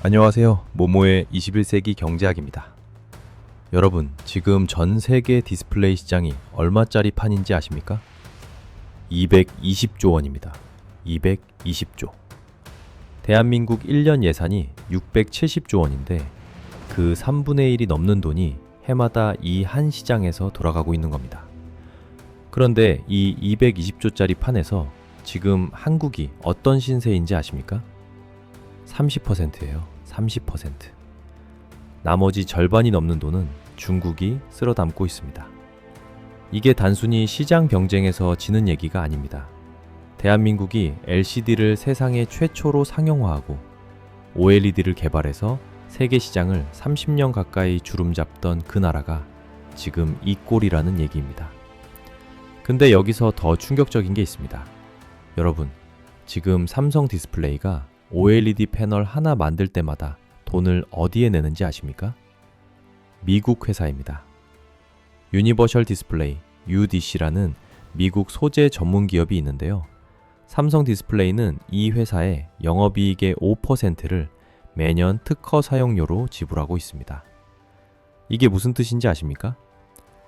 안녕하세요. 모모의 21세기 경제학입니다. 여러분, 지금 전 세계 디스플레이 시장이 얼마짜리 판인지 아십니까? 220조 원입니다. 220조. 대한민국 1년 예산이 670조 원인데 그 3분의 1이 넘는 돈이 해마다 이 한 시장에서 돌아가고 있는 겁니다. 그런데 이 220조짜리 판에서 지금 한국이 어떤 신세인지 아십니까? 30%예요. 30%. 나머지 절반이 넘는 돈은 중국이 쓸어 담고 있습니다. 이게 단순히 시장 경쟁에서 지는 얘기가 아닙니다. 대한민국이 LCD를 세상에 최초로 상용화하고 OLED를 개발해서 세계 시장을 30년 가까이 주름잡던 그 나라가 지금 이 꼴이라는 얘기입니다. 근데 여기서 더 충격적인 게 있습니다. 여러분, 지금 삼성 디스플레이가 OLED 패널 하나 만들 때마다 돈을 어디에 내는지 아십니까? 미국 회사입니다. 유니버셜 디스플레이, UDC라는 미국 소재 전문 기업이 있는데요. 삼성 디스플레이는 이 회사의 영업이익의 5%를 매년 특허 사용료로 지불하고 있습니다. 이게 무슨 뜻인지 아십니까?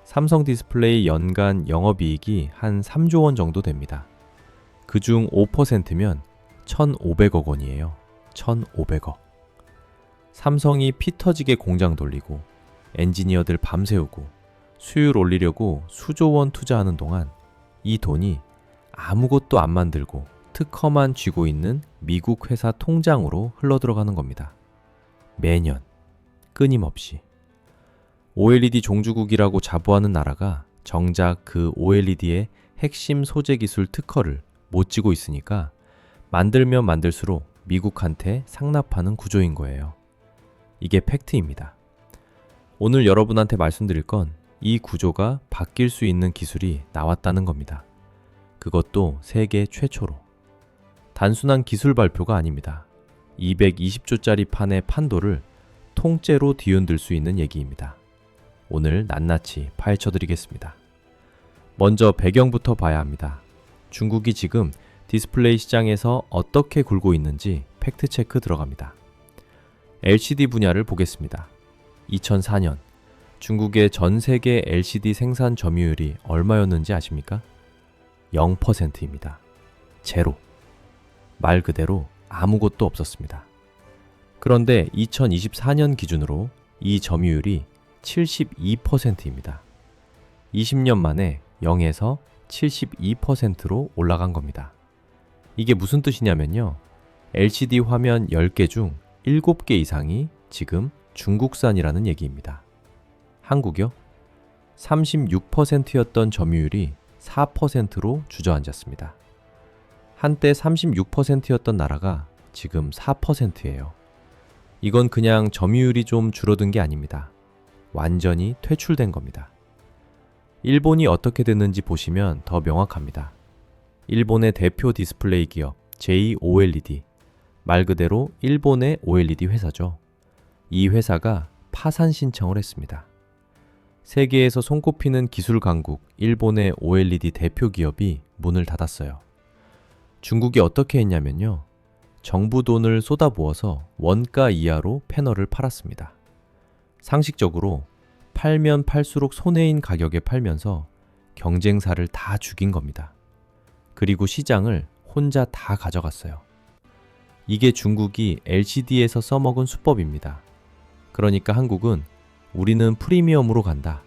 삼성 디스플레이 연간 영업이익이 한 3조 원 정도 됩니다. 그중 5%면 1,500억 원이에요. 1,500억. 삼성이 피 터지게 공장 돌리고 엔지니어들 밤새우고 수율 올리려고 수조 원 투자하는 동안 이 돈이 아무것도 안 만들고 특허만 쥐고 있는 미국 회사 통장으로 흘러들어가는 겁니다. 매년 끊임없이. OLED 종주국이라고 자부하는 나라가 정작 그 OLED의 핵심 소재 기술 특허를 못 쥐고 있으니까 만들면 만들수록 미국한테 상납하는 구조인 거예요. 이게 팩트입니다. 오늘 여러분한테 말씀드릴 건 이 구조가 바뀔 수 있는 기술이 나왔다는 겁니다. 그것도 세계 최초로. 단순한 기술 발표가 아닙니다. 220조짜리 판의 판도를 통째로 뒤흔들 수 있는 얘기입니다. 오늘 낱낱이 파헤쳐 드리겠습니다. 먼저 배경부터 봐야 합니다. 중국이 지금 디스플레이 시장에서 어떻게 굴고 있는지 팩트체크 들어갑니다. LCD 분야를 보겠습니다. 2004년 중국의 전 세계 LCD 생산 점유율이 얼마였는지 아십니까? 0%입니다. 제로. 말 그대로 아무것도 없었습니다. 그런데 2024년 기준으로 이 점유율이 72%입니다. 20년 만에 0에서 72%로 올라간 겁니다. 이게 무슨 뜻이냐면요. LCD 화면 10개 중 7개 이상이 지금 중국산이라는 얘기입니다. 한국요? 36%였던 점유율이 4%로 주저앉았습니다. 한때 36%였던 나라가 지금 4%예요. 이건 그냥 점유율이 좀 줄어든 게 아닙니다. 완전히 퇴출된 겁니다. 일본이 어떻게 됐는지 보시면 더 명확합니다. 일본의 대표 디스플레이 기업 JOLED, 말 그대로 일본의 OLED 회사죠. 이 회사가 파산 신청을 했습니다. 세계에서 손꼽히는 기술 강국 일본의 OLED 대표 기업이 문을 닫았어요. 중국이 어떻게 했냐면요. 정부 돈을 쏟아부어서 원가 이하로 패널을 팔았습니다. 상식적으로 팔면 팔수록 손해인 가격에 팔면서 경쟁사를 다 죽인 겁니다. 그리고 시장을 혼자 다 가져갔어요. 이게 중국이 LCD에서 써먹은 수법입니다. 그러니까 한국은 우리는 프리미엄으로 간다.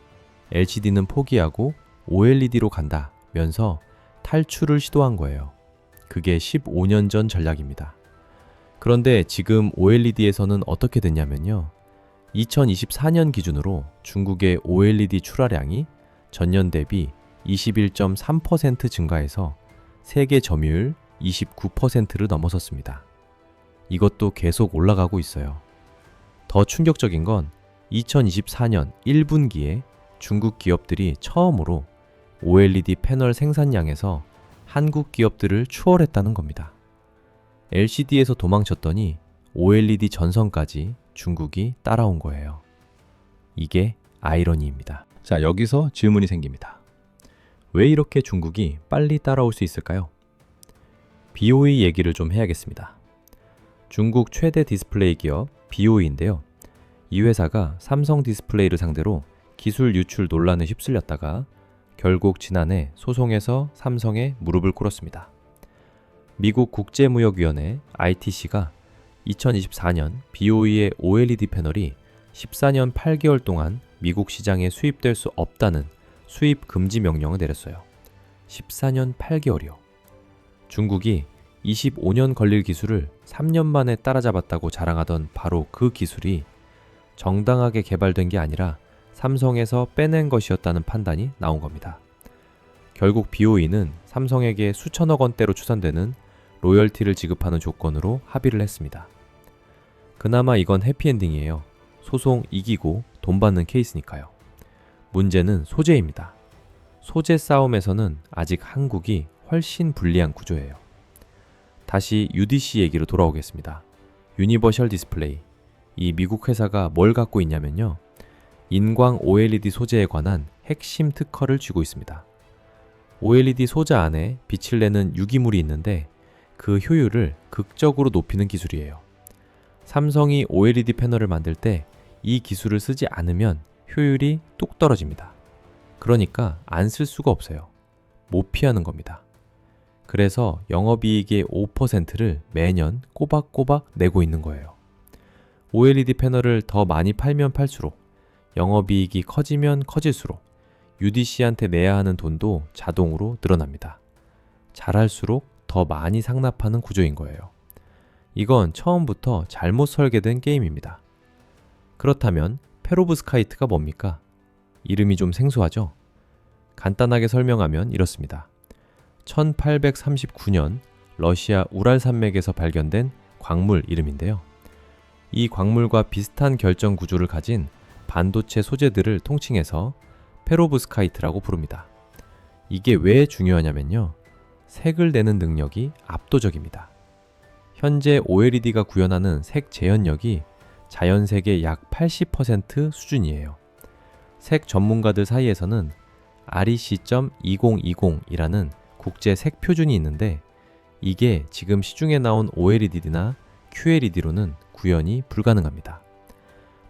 LCD는 포기하고 OLED로 간다. 면서 탈출을 시도한 거예요. 그게 15년 전 전략입니다. 그런데 지금 OLED에서는 어떻게 됐냐면요. 2024년 기준으로 중국의 OLED 출하량이 전년 대비 21.3% 증가해서 세계 점유율 29%를 넘어섰습니다. 이것도 계속 올라가고 있어요. 더 충격적인 건 2024년 1분기에 중국 기업들이 처음으로 OLED 패널 생산량에서 한국 기업들을 추월했다는 겁니다. LCD에서 도망쳤더니 OLED 전선까지 중국이 따라온 거예요. 이게 아이러니입니다. 자, 여기서 질문이 생깁니다. 왜 이렇게 중국이 빨리 따라올 수 있을까요? BOE 얘기를 좀 해야겠습니다. 중국 최대 디스플레이 기업 BOE인데요. 이 회사가 삼성 디스플레이를 상대로 기술 유출 논란에 휩쓸렸다가 결국 지난해 소송에서 삼성에 무릎을 꿇었습니다. 미국 국제무역위원회 ITC가 2024년 BOE의 OLED 패널이 14년 8개월 동안 미국 시장에 수입될 수 없다는 수입 금지 명령을 내렸어요. 14년 8개월이요. 중국이 25년 걸릴 기술을 3년 만에 따라잡았다고 자랑하던 바로 그 기술이 정당하게 개발된 게 아니라 삼성에서 빼낸 것이었다는 판단이 나온 겁니다. 결국 BOE는 삼성에게 수천억 원대로 추산되는 로열티를 지급하는 조건으로 합의를 했습니다. 그나마 이건 해피엔딩이에요. 소송 이기고 돈 받는 케이스니까요. 문제는 소재입니다. 소재 싸움에서는 아직 한국이 훨씬 불리한 구조예요. 다시 UDC 얘기로 돌아오겠습니다. 유니버셜 디스플레이. 이 미국 회사가 뭘 갖고 있냐면요. 인광 OLED 소재에 관한 핵심 특허를 쥐고 있습니다. OLED 소재 안에 빛을 내는 유기물이 있는데 그 효율을 극적으로 높이는 기술이에요. 삼성이 OLED 패널을 만들 때 이 기술을 쓰지 않으면 효율이 뚝 떨어집니다. 그러니까 안 쓸 수가 없어요. 못 피하는 겁니다. 그래서 영업이익의 5%를 매년 꼬박꼬박 내고 있는 거예요. OLED 패널을 더 많이 팔면 팔수록, 영업이익이 커지면 커질수록 UDC한테 내야 하는 돈도 자동으로 늘어납니다. 잘할수록 더 많이 상납하는 구조인 거예요. 이건 처음부터 잘못 설계된 게임입니다. 그렇다면 페로브스카이트가 뭡니까? 이름이 좀 생소하죠? 간단하게 설명하면 이렇습니다. 1839년 러시아 우랄 산맥에서 발견된 광물 이름인데요. 이 광물과 비슷한 결정 구조를 가진 반도체 소재들을 통칭해서 페로브스카이트라고 부릅니다. 이게 왜 중요하냐면요. 색을 내는 능력이 압도적입니다. 현재 OLED가 구현하는 색 재현력이 자연색의 약 80% 수준이에요. 색 전문가들 사이에서는 REC.2020이라는 국제 색 표준이 있는데 이게 지금 시중에 나온 OLED나 QLED로는 구현이 불가능합니다.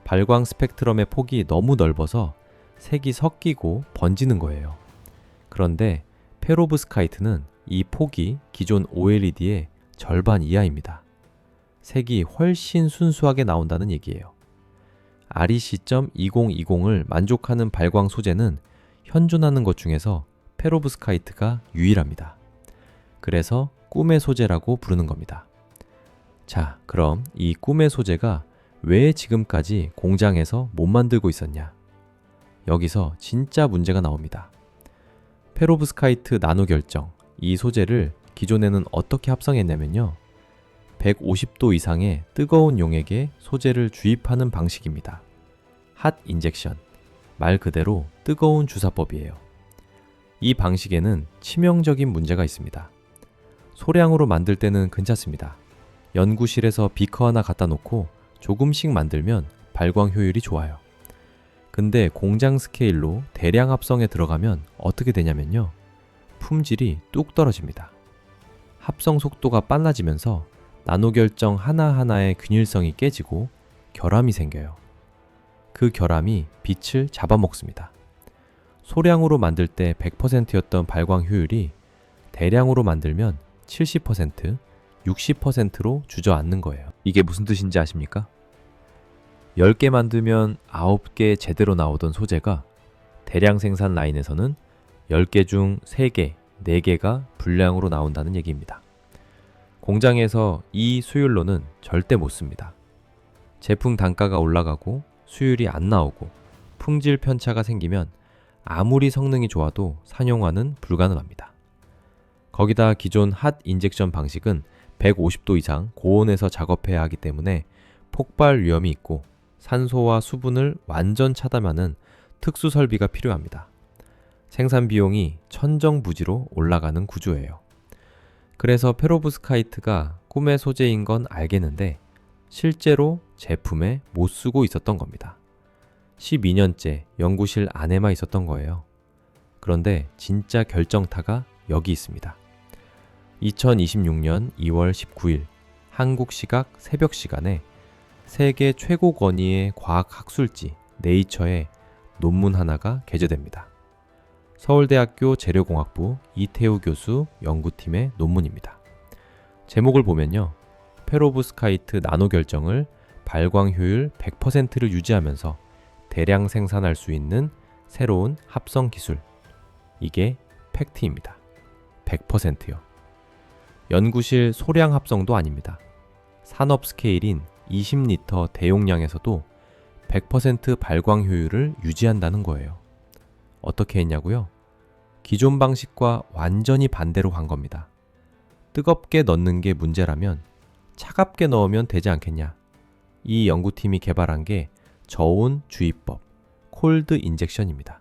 발광 스펙트럼의 폭이 너무 넓어서 색이 섞이고 번지는 거예요. 그런데 페로브스카이트는 이 폭이 기존 OLED의 절반 이하입니다. 색이 훨씬 순수하게 나온다는 얘기예요. REC.2020을 만족하는 발광 소재는 현존하는 것 중에서 페로브스카이트가 유일합니다. 그래서 꿈의 소재라고 부르는 겁니다. 자, 그럼 이 꿈의 소재가 왜 지금까지 공장에서 못 만들고 있었냐? 여기서 진짜 문제가 나옵니다. 페로브스카이트 나노 결정, 이 소재를 기존에는 어떻게 합성했냐면요. 150도 이상의 뜨거운 용액에 소재를 주입하는 방식입니다. 핫 인젝션, 말 그대로 뜨거운 주사법이에요. 이 방식에는 치명적인 문제가 있습니다. 소량으로 만들 때는 괜찮습니다. 연구실에서 비커 하나 갖다 놓고 조금씩 만들면 발광 효율이 좋아요. 근데 공장 스케일로 대량 합성에 들어가면 어떻게 되냐면요. 품질이 뚝 떨어집니다. 합성 속도가 빨라지면서 나노 결정 하나하나의 균일성이 깨지고 결함이 생겨요. 그 결함이 빛을 잡아먹습니다. 소량으로 만들 때 100%였던 발광 효율이 대량으로 만들면 70%, 60%로 주저앉는 거예요. 이게 무슨 뜻인지 아십니까? 10개 만들면 9개 제대로 나오던 소재가 대량 생산 라인에서는 10개 중 3개, 4개가 불량으로 나온다는 얘기입니다. 공장에서 이 수율로는 절대 못 씁니다. 제품 단가가 올라가고 수율이 안 나오고 품질 편차가 생기면 아무리 성능이 좋아도 상용화는 불가능합니다. 거기다 기존 핫 인젝션 방식은 150도 이상 고온에서 작업해야 하기 때문에 폭발 위험이 있고 산소와 수분을 완전 차단하는 특수 설비가 필요합니다. 생산 비용이 천정부지로 올라가는 구조예요. 그래서 페로브스카이트가 꿈의 소재인 건 알겠는데 실제로 제품에 못 쓰고 있었던 겁니다. 12년째 연구실 안에만 있었던 거예요. 그런데 진짜 결정타가 여기 있습니다. 2026년 2월 19일 한국 시각 새벽 시간에 세계 최고 권위의 과학 학술지 네이처에 논문 하나가 게재됩니다. 서울대학교 재료공학부 이태우 교수 연구팀의 논문입니다. 제목을 보면요. 페로브스카이트 나노 결정을 발광 효율 100%를 유지하면서 대량 생산할 수 있는 새로운 합성 기술. 이게 팩트입니다. 100%요. 연구실 소량 합성도 아닙니다. 산업 스케일인 20리터 대용량에서도 100% 발광 효율을 유지한다는 거예요. 어떻게 했냐고요? 기존 방식과 완전히 반대로 한 겁니다. 뜨겁게 넣는 게 문제라면 차갑게 넣으면 되지 않겠냐? 이 연구팀이 개발한 게 저온 주입법, 콜드 인젝션입니다.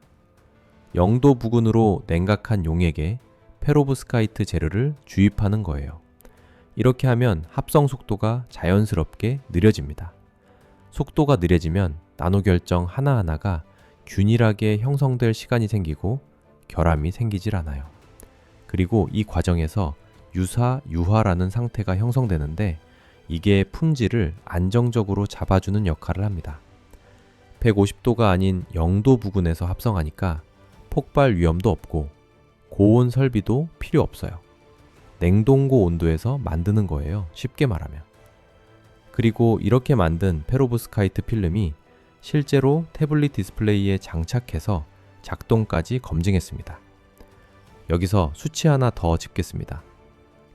0도 부근으로 냉각한 용액에 페로브스카이트 재료를 주입하는 거예요. 이렇게 하면 합성 속도가 자연스럽게 느려집니다. 속도가 느려지면 나노 결정 하나하나가 균일하게 형성될 시간이 생기고 결함이 생기질 않아요. 그리고 이 과정에서 유사, 유화라는 상태가 형성되는데 이게 품질을 안정적으로 잡아주는 역할을 합니다. 150도가 아닌 0도 부근에서 합성하니까 폭발 위험도 없고 고온 설비도 필요 없어요. 냉동고 온도에서 만드는 거예요. 쉽게 말하면. 그리고 이렇게 만든 페로브스카이트 필름이 실제로 태블릿 디스플레이에 장착해서 작동까지 검증했습니다. 여기서 수치 하나 더 짚겠습니다.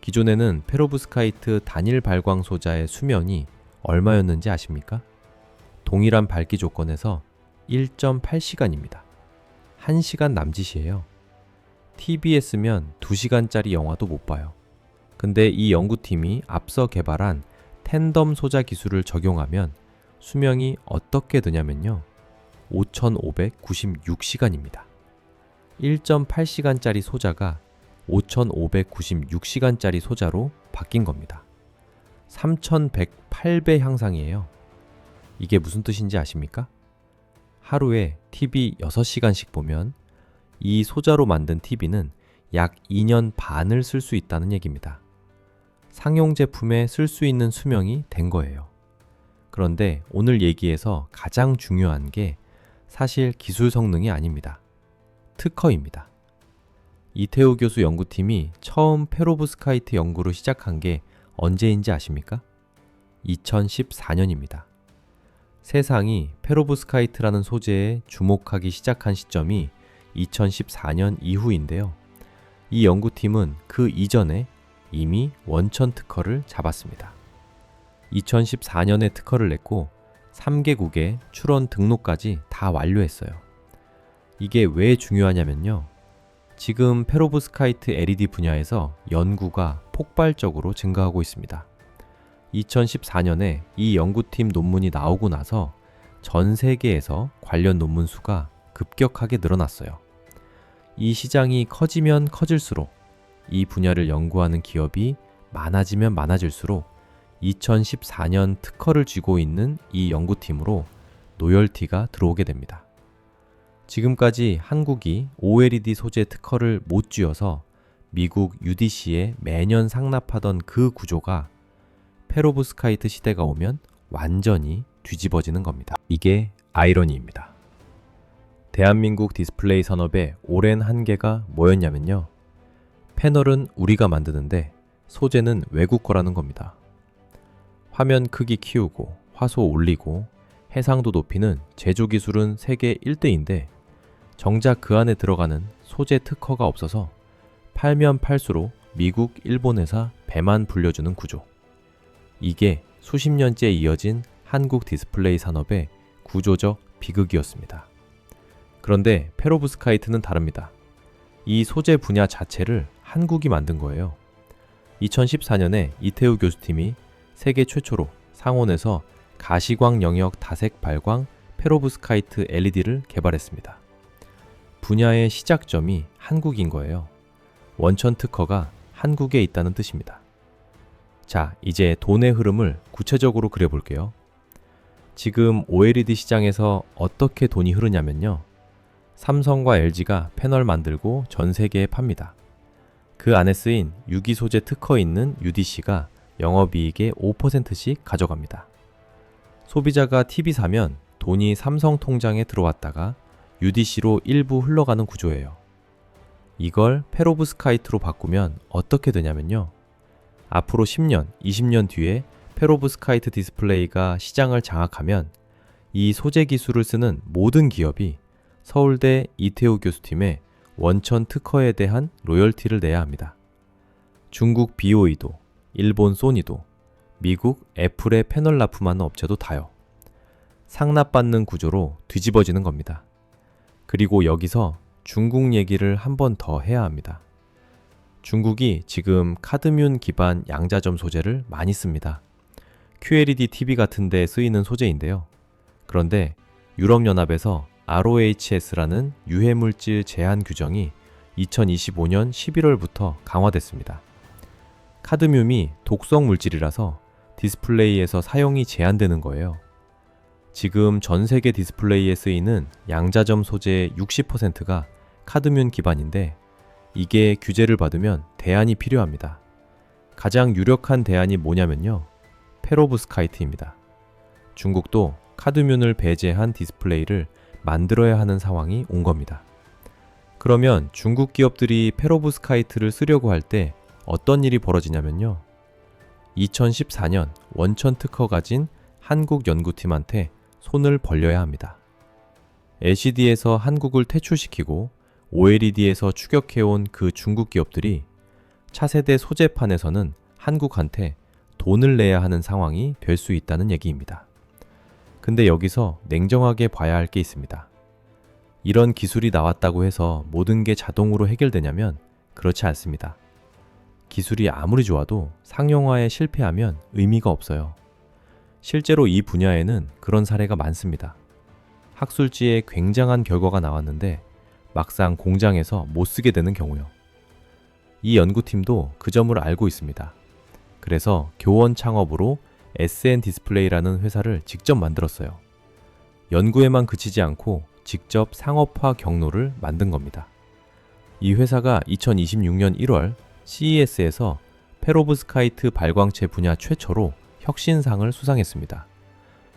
기존에는 페로브스카이트 단일 발광 소자의 수명이 얼마였는지 아십니까? 동일한 밝기 조건에서 1.8시간입니다. 1시간 남짓이에요. TVS면 2시간짜리 영화도 못 봐요. 근데 이 연구팀이 앞서 개발한 텐덤 소자 기술을 적용하면 수명이 어떻게 되냐면요. 5,596시간입니다. 1.8시간짜리 소자가 5,596시간짜리 소자로 바뀐 겁니다. 3,108배 향상이에요. 이게 무슨 뜻인지 아십니까? 하루에 TV 6시간씩 보면 이 소자로 만든 TV는 약 2년 반을 쓸 수 있다는 얘기입니다. 상용 제품에 쓸 수 있는 수명이 된 거예요. 그런데 오늘 얘기에서 가장 중요한 게 사실 기술 성능이 아닙니다. 특허입니다. 이태우 교수 연구팀이 처음 페로브스카이트 연구를 시작한 게 언제인지 아십니까? 2014년입니다. 세상이 페로브스카이트라는 소재에 주목하기 시작한 시점이 2014년 이후인데요. 이 연구팀은 그 이전에 이미 원천 특허를 잡았습니다. 2014년에 특허를 냈고 3개국의 출원 등록까지 다 완료했어요. 이게 왜 중요하냐면요. 지금 페로브스카이트 LED 분야에서 연구가 폭발적으로 증가하고 있습니다. 2014년에 이 연구팀 논문이 나오고 나서 전 세계에서 관련 논문 수가 급격하게 늘어났어요. 이 시장이 커지면 커질수록 이 분야를 연구하는 기업이 많아지면 많아질수록 2014년 특허를 쥐고 있는 이 연구팀으로 로열티가 들어오게 됩니다. 지금까지 한국이 OLED 소재 특허를 못 쥐어서 미국 UDC에 매년 상납하던 그 구조가 페로브스카이트 시대가 오면 완전히 뒤집어지는 겁니다. 이게 아이러니입니다. 대한민국 디스플레이 산업의 오랜 한계가 뭐였냐면요. 패널은 우리가 만드는데 소재는 외국 거라는 겁니다. 화면 크기 키우고 화소 올리고 해상도 높이는 제조 기술은 세계 1대인데 정작 그 안에 들어가는 소재 특허가 없어서 팔면 팔수록 미국, 일본 회사 배만 불려주는 구조. 이게 수십 년째 이어진 한국 디스플레이 산업의 구조적 비극이었습니다. 그런데 페로브스카이트는 다릅니다. 이 소재 분야 자체를 한국이 만든 거예요. 2014년에 이태우 교수팀이 세계 최초로 상온에서 가시광 영역 다색 발광 페로브스카이트 LED를 개발했습니다. 분야의 시작점이 한국인 거예요. 원천 특허가 한국에 있다는 뜻입니다. 자, 이제 돈의 흐름을 구체적으로 그려볼게요. 지금 OLED 시장에서 어떻게 돈이 흐르냐면요. 삼성과 LG가 패널 만들고 전 세계에 팝니다. 그 안에 쓰인 유기 소재 특허 있는 UDC가 영업이익의 5%씩 가져갑니다. 소비자가 TV 사면 돈이 삼성 통장에 들어왔다가 UDC로 일부 흘러가는 구조예요. 이걸 페로브스카이트로 바꾸면 어떻게 되냐면요. 앞으로 10년, 20년 뒤에 페로브스카이트 디스플레이가 시장을 장악하면 이 소재 기술을 쓰는 모든 기업이 서울대 이태우 교수팀의 원천 특허에 대한 로열티를 내야 합니다. 중국 BOE도, 일본 소니도, 미국 애플의 패널 납품하는 업체도 다요. 상납받는 구조로 뒤집어지는 겁니다. 그리고 여기서 중국 얘기를 한 번 더 해야 합니다. 중국이 지금 카드뮴 기반 양자점 소재를 많이 씁니다. QLED TV 같은 데 쓰이는 소재인데요. 그런데 유럽연합에서 RoHS라는 유해물질 제한 규정이 2025년 11월부터 강화됐습니다. 카드뮴이 독성 물질이라서 디스플레이에서 사용이 제한되는 거예요. 지금 전 세계 디스플레이에 쓰이는 양자점 소재의 60%가 카드뮴 기반인데 이게 규제를 받으면 대안이 필요합니다. 가장 유력한 대안이 뭐냐면요. 페로브스카이트입니다. 중국도 카드뮴을 배제한 디스플레이를 만들어야 하는 상황이 온 겁니다. 그러면 중국 기업들이 페로브스카이트를 쓰려고 할 때 어떤 일이 벌어지냐면요. 2014년 원천 특허 가진 한국 연구팀한테 손을 벌려야 합니다. LCD에서 한국을 퇴출시키고 OLED에서 추격해온 그 중국 기업들이 차세대 소재판에서는 한국한테 돈을 내야 하는 상황이 될 수 있다는 얘기입니다. 근데 여기서 냉정하게 봐야 할 게 있습니다. 이런 기술이 나왔다고 해서 모든 게 자동으로 해결되냐면 그렇지 않습니다. 기술이 아무리 좋아도 상용화에 실패하면 의미가 없어요. 실제로 이 분야에는 그런 사례가 많습니다. 학술지에 굉장한 결과가 나왔는데 막상 공장에서 못 쓰게 되는 경우요. 이 연구팀도 그 점을 알고 있습니다. 그래서 교원 창업으로 SN 디스플레이라는 회사를 직접 만들었어요. 연구에만 그치지 않고 직접 상업화 경로를 만든 겁니다. 이 회사가 2026년 1월 CES에서 페로브스카이트 발광체 분야 최초로 혁신상을 수상했습니다.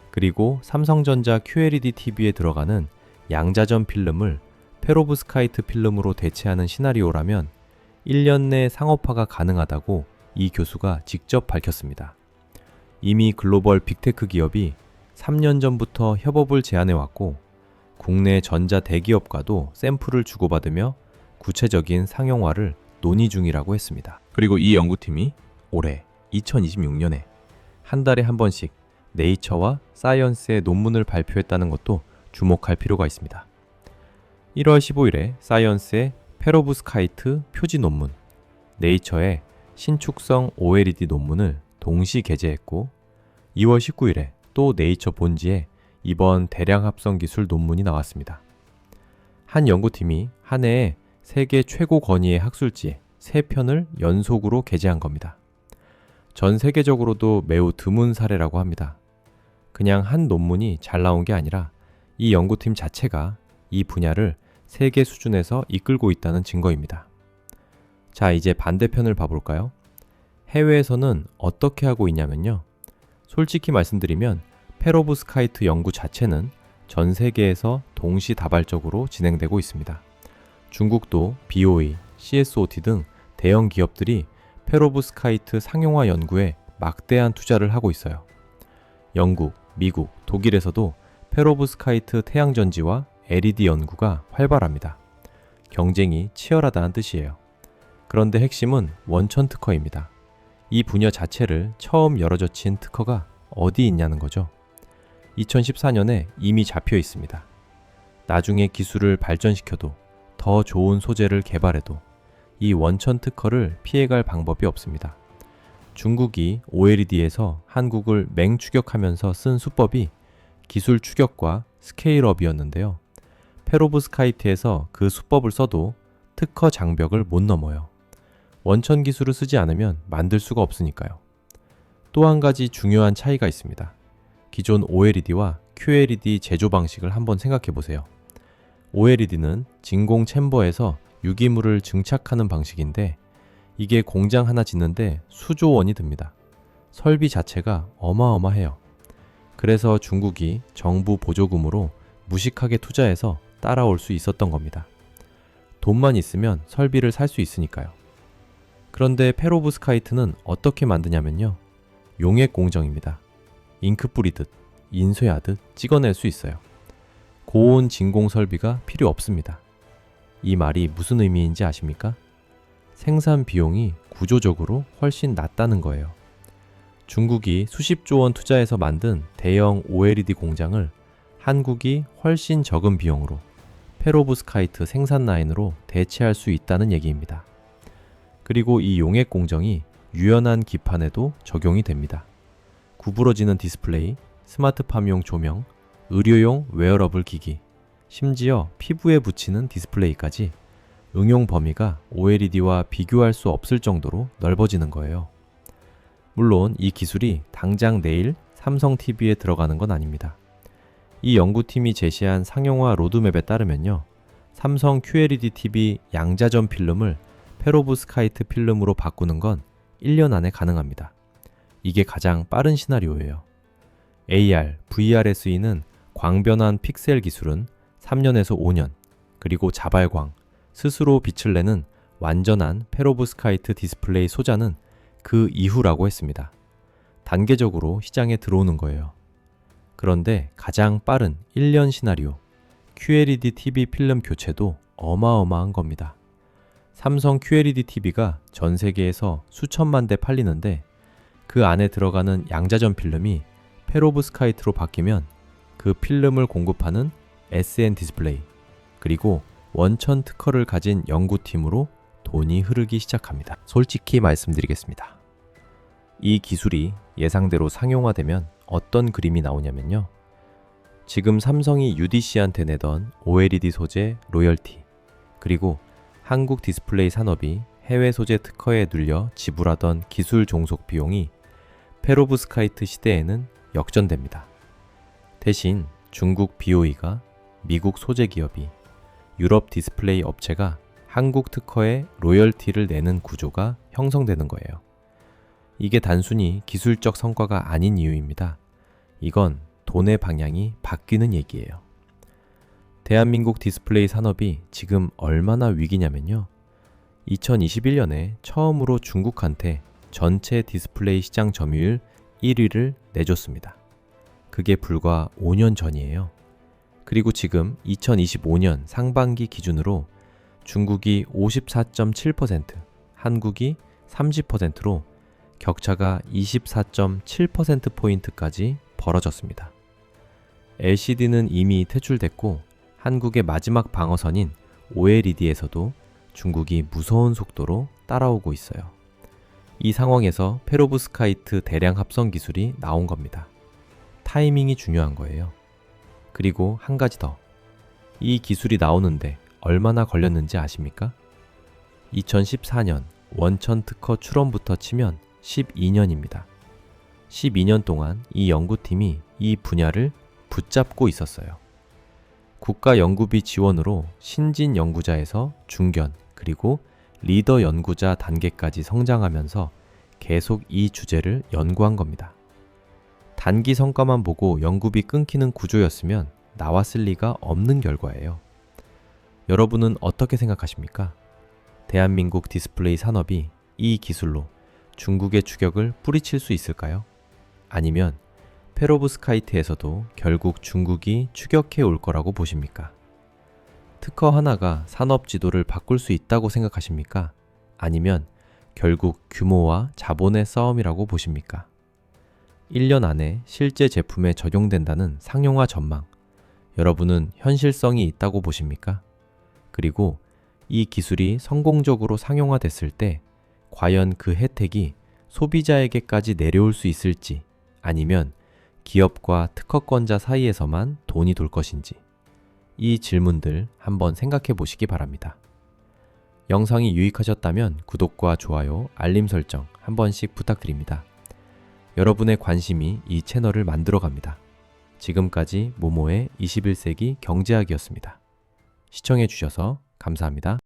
그리고 삼성전자 QLED TV에 들어가는 양자점 필름을 페로브스카이트 필름으로 대체하는 시나리오라면 1년 내 상업화가 가능하다고 이 교수가 직접 밝혔습니다. 이미 글로벌 빅테크 기업이 3년 전부터 협업을 제안해왔고 국내 전자 대기업과도 샘플을 주고받으며 구체적인 상용화를 논의 중이라고 했습니다. 그리고 이 연구팀이 올해 2026년에 한 달에 한 번씩 네이처와 사이언스의 논문을 발표했다는 것도 주목할 필요가 있습니다. 1월 15일에 사이언스의 페로브스카이트 표지 논문, 네이처의 신축성 OLED 논문을 동시 게재했고 2월 19일에 또 네이처 본지에 이번 대량 합성 기술 논문이 나왔습니다. 한 연구팀이 한 해에 세계 최고 권위의 학술지에 3편을 연속으로 게재한 겁니다. 전 세계적으로도 매우 드문 사례라고 합니다. 그냥 한 논문이 잘 나온 게 아니라 이 연구팀 자체가 이 분야를 세계 수준에서 이끌고 있다는 증거입니다. 자, 이제 반대편을 봐볼까요? 해외에서는 어떻게 하고 있냐면요. 솔직히 말씀드리면 페로브스카이트 연구 자체는 전 세계에서 동시다발적으로 진행되고 있습니다. 중국도 BOE, CSOT 등 대형 기업들이 페로브스카이트 상용화 연구에 막대한 투자를 하고 있어요. 영국, 미국, 독일에서도 페로브스카이트 태양전지와 LED 연구가 활발합니다. 경쟁이 치열하다는 뜻이에요. 그런데 핵심은 원천 특허입니다. 이 분야 자체를 처음 열어젖힌 특허가 어디 있냐는 거죠. 2014년에 이미 잡혀 있습니다. 나중에 기술을 발전시켜도 더 좋은 소재를 개발해도 이 원천 특허를 피해갈 방법이 없습니다. 중국이 OLED에서 한국을 맹추격하면서 쓴 수법이 기술 추격과 스케일업이었는데요. 페로브스카이트에서 그 수법을 써도 특허 장벽을 못 넘어요. 원천 기술을 쓰지 않으면 만들 수가 없으니까요. 또 한 가지 중요한 차이가 있습니다. 기존 OLED와 QLED 제조 방식을 한번 생각해 보세요. OLED는 진공 챔버에서 유기물을 증착하는 방식인데 이게 공장 하나 짓는데 수조 원이 듭니다. 설비 자체가 어마어마해요. 그래서 중국이 정부 보조금으로 무식하게 투자해서 따라올 수 있었던 겁니다. 돈만 있으면 설비를 살 수 있으니까요. 그런데 페로브스카이트는 어떻게 만드냐면요. 용액 공정입니다. 잉크 뿌리듯, 인쇄하듯 찍어낼 수 있어요. 고온 진공 설비가 필요 없습니다. 이 말이 무슨 의미인지 아십니까? 생산 비용이 구조적으로 훨씬 낮다는 거예요. 중국이 수십조 원 투자해서 만든 대형 OLED 공장을 한국이 훨씬 적은 비용으로 페로브스카이트 생산 라인으로 대체할 수 있다는 얘기입니다. 그리고 이 용액 공정이 유연한 기판에도 적용이 됩니다. 구부러지는 디스플레이, 스마트팜용 조명, 의료용 웨어러블 기기, 심지어 피부에 붙이는 디스플레이까지 응용 범위가 OLED와 비교할 수 없을 정도로 넓어지는 거예요. 물론 이 기술이 당장 내일 삼성 TV에 들어가는 건 아닙니다. 이 연구팀이 제시한 상용화 로드맵에 따르면요. 삼성 QLED TV 양자전 필름을 페로브스카이트 필름으로 바꾸는 건 1년 안에 가능합니다. 이게 가장 빠른 시나리오예요. AR, VR에 쓰이는 광변환 픽셀 기술은 3년에서 5년, 그리고 자발광, 스스로 빛을 내는 완전한 페로브스카이트 디스플레이 소자는 그 이후라고 했습니다. 단계적으로 시장에 들어오는 거예요. 그런데 가장 빠른 1년 시나리오, QLED TV 필름 교체도 어마어마한 겁니다. 삼성 QLED TV가 전 세계에서 수천만 대 팔리는데 그 안에 들어가는 양자전 필름이 페로브스카이트로 바뀌면 그 필름을 공급하는 SN 디스플레이, 그리고 원천 특허를 가진 연구팀으로 돈이 흐르기 시작합니다. 솔직히 말씀드리겠습니다. 이 기술이 예상대로 상용화되면 어떤 그림이 나오냐면요. 지금 삼성이 UDC한테 내던 OLED 소재 로열티, 그리고 한국 디스플레이 산업이 해외 소재 특허에 눌려 지불하던 기술 종속 비용이 페로브스카이트 시대에는 역전됩니다. 대신 중국 BOE가, 미국 소재 기업이, 유럽 디스플레이 업체가 한국 특허에 로열티를 내는 구조가 형성되는 거예요. 이게 단순히 기술적 성과가 아닌 이유입니다. 이건 돈의 방향이 바뀌는 얘기예요. 대한민국 디스플레이 산업이 지금 얼마나 위기냐면요. 2021년에 처음으로 중국한테 전체 디스플레이 시장 점유율 1위를 내줬습니다. 그게 불과 5년 전이에요. 그리고 지금 2025년 상반기 기준으로 중국이 54.7%, 한국이 30%로 격차가 24.7%포인트까지 벌어졌습니다. LCD는 이미 퇴출됐고 한국의 마지막 방어선인 OLED에서도 중국이 무서운 속도로 따라오고 있어요. 이 상황에서 페로브스카이트 대량 합성 기술이 나온 겁니다. 타이밍이 중요한 거예요. 그리고 한 가지 더. 이 기술이 나오는데 얼마나 걸렸는지 아십니까? 2014년 원천 특허 출원부터 치면 12년입니다. 12년 동안 이 연구팀이 이 분야를 붙잡고 있었어요. 국가 연구비 지원으로 신진 연구자에서 중견, 그리고 리더 연구자 단계까지 성장하면서 계속 이 주제를 연구한 겁니다. 단기 성과만 보고 연구비 끊기는 구조였으면 나왔을 리가 없는 결과예요. 여러분은 어떻게 생각하십니까? 대한민국 디스플레이 산업이 이 기술로 중국의 추격을 뿌리칠 수 있을까요? 아니면 페로브스카이트에서도 결국 중국이 추격해 올 거라고 보십니까? 특허 하나가 산업 지도를 바꿀 수 있다고 생각하십니까? 아니면 결국 규모와 자본의 싸움이라고 보십니까? 1년 안에 실제 제품에 적용된다는 상용화 전망, 여러분은 현실성이 있다고 보십니까? 그리고 이 기술이 성공적으로 상용화됐을 때 과연 그 혜택이 소비자에게까지 내려올 수 있을지, 아니면 기업과 특허권자 사이에서만 돈이 돌 것인지, 이 질문들 한번 생각해 보시기 바랍니다. 영상이 유익하셨다면 구독과 좋아요, 알림 설정 한 번씩 부탁드립니다. 여러분의 관심이 이 채널을 만들어 갑니다. 지금까지 모모의 21세기 경제학이었습니다. 시청해 주셔서 감사합니다.